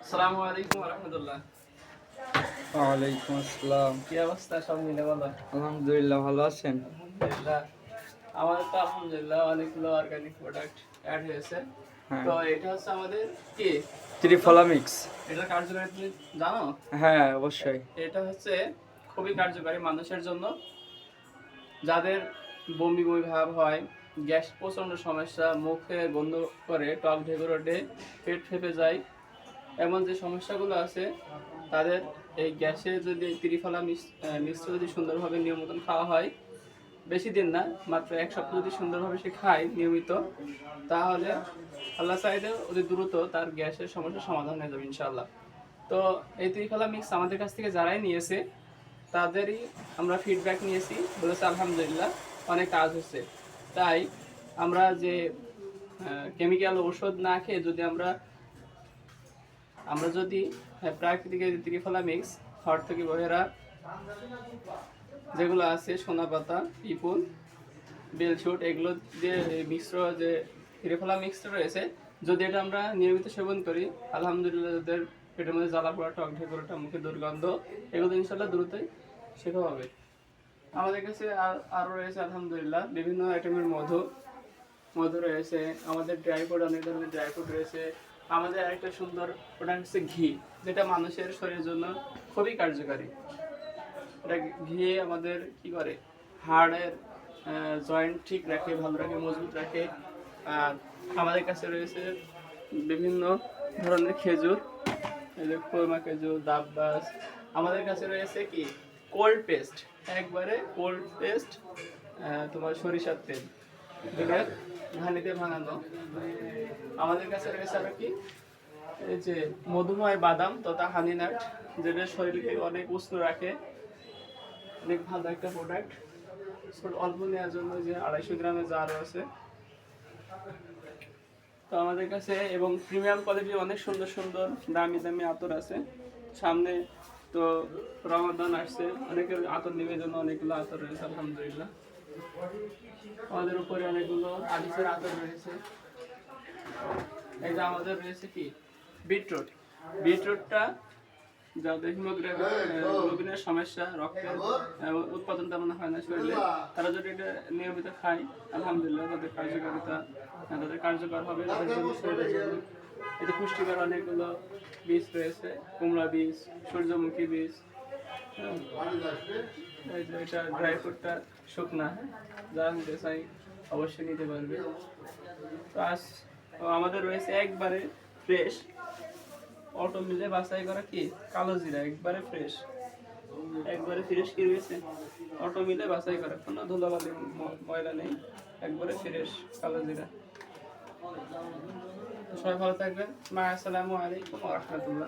আসসালামু আলাইকুম ওয়া রাহমাতুল্লাহ। ওয়ালাইকুম আসসালাম। কি অবস্থা? সব মিলে বলো। আলহামদুলিল্লাহ, ভালো আছেন? আলহামদুলিল্লাহ। আমাদের তো আলহামদুলিল্লাহ অনেকগুলো অর্গানিক প্রোডাক্ট অ্যাড হয়েছে। হ্যাঁ, তো এটা হচ্ছে আমাদের কি ত্রিফলা মিক্স। এটা কার্যকারী তুমি জানো? হ্যাঁ, অবশ্যই। এটা হচ্ছে খুবই কার্যকারী মানুষের জন্য, যাদের বমি বমি ভাব হয়, গ্যাস প্রচণ্ড সমস্যা, মুখে গন্ধ করে, টক ঢেকুর ওঠে, পেট ফেঁপে যায়, এমন যে সমস্যাগুলো আছে তাদের এই গ্যাসে যদি ত্রিফলা মিক্সটা যদি সুন্দরভাবে নিয়ম মতন খাওয়া হয়, বেশি দিন না, মাত্র 1 সপ্তাহ যদি সুন্দরভাবে সে খায় নিয়মিত, তাহলে আল্লাহ চাইলে অতি দ্রুত তার গ্যাসের সমস্যার সমাধান হয়ে যাবে ইনশাআল্লাহ। তো এই ত্রিফলা মিক্স আমাদের কাছ থেকে যারাই নিয়েছে তাদেরই আমরা ফিডব্যাক নিয়েছি, বলেছে আলহামদুলিল্লাহ অনেক কাজ হচ্ছে। তাই আমরা যে কেমিক্যাল ওষুধ না খেয়ে যদি আমরা যদি প্রাকৃতিক এই ত্রিফলা মিক্স, হরতকি বহেরা যেগুলো আছে, সোনা পাতা, পিপুল, বেলছুট, এগুলো দিয়ে মিশ্র যে ত্রিফলা মিক্সটা রয়েছে, যদি এটা আমরা নিয়মিত সেবন করি, আলহামদুলিল্লাহ যাদের পেটের মধ্যে জ্বালা পোড়া, টক ঢেকুরটা, মুখে দুর্গন্ধ, এগুলো ইনশাল্লাহ দ্রুতই শেখা হবে। আমাদের কাছে আরও রয়েছে আলহামদুলিল্লাহ বিভিন্ন আইটেমের মধু রয়েছে, আমাদের ড্রাই ফ্রুট, অনেক ধরনের ড্রাই ফ্রুট রয়েছে। আমাদের আরেকটা সুন্দর প্রোডাক্ট হচ্ছে ঘি, যেটা মানুষের শরীরের জন্য খুবই কার্যকারী। এটা ঘি আমাদের কি করে, হাড়ের জয়েন্ট ঠিক রাখে, ভালো রাখে, মজবুত রাখে। আর আমাদের কাছে রয়েছে বিভিন্ন ধরনের খেজুর, এই যে খুরমা খেজুর, দাববাস। আমাদের কাছে রয়েছে কি কোল্ড পেস্ট, একবারে কোল্ড পেস্ট, তোমার সরিষার তেল, যেটা ঘানিতে ভাঙানো। আমাদের কাছে রয়েছে আরো কি, এই যে মধুময় বাদাম তথা হানি নাট, যেটা শরীরকে অনেক উষ্ণ রাখে, অনেক ভালো একটা প্রোডাক্ট। অল্প নেওয়ার জন্য যে 250 গ্রামের জার আছে। তো আমাদের কাছে এবং প্রিমিয়াম কোয়ালিটির অনেক সুন্দর সুন্দর দামি দামি আতর আছে। সামনে তো রমাদান আসছে, অনেকের আতর নেওয়ার জন্য অনেকগুলো আতর রয়েছে আলহামদুলিল্লাহ। আমাদের উপরে অনেকগুলো আলিফের আতর রয়েছে। এই যে আমাদের রয়েছে কি বিটরুট, বিটরুটটা যাদের হিমোগ্লোবিনের সমস্যা, রক্তের উৎপাদন তেমন হয় না শরীরে, তারা যদি এটা নিয়মিত খায়, আলহামদুলিল্লাহ তাদের কার্যকর হবে তাদের জন্য, শরীরের জন্য। এতে পুষ্টিকর অনেকগুলো বীজ রয়েছে, কুমড়া বীজ, সূর্যমুখী বীজ। এই যে এটা ড্রাই ফ্রুটটা শুকনা, যারা নিতে চাই অবশ্যই নিতে পারবে। তো আমাদের রয়েছে একবারে ফ্রেশ, অটো মিলে বাছাই করা কি কালো জিরা, একবারে ফ্রেশ কি রয়েছে, অটো মিলে বাছাই করা, কোনো ধুলাবালি ময়লা নেই, একবারে ফ্রেশ কালো জিরা। সবাই ভালো থাকবেন। আসসালামু আলাইকুম ওয়া রাহমাতুল্লাহ।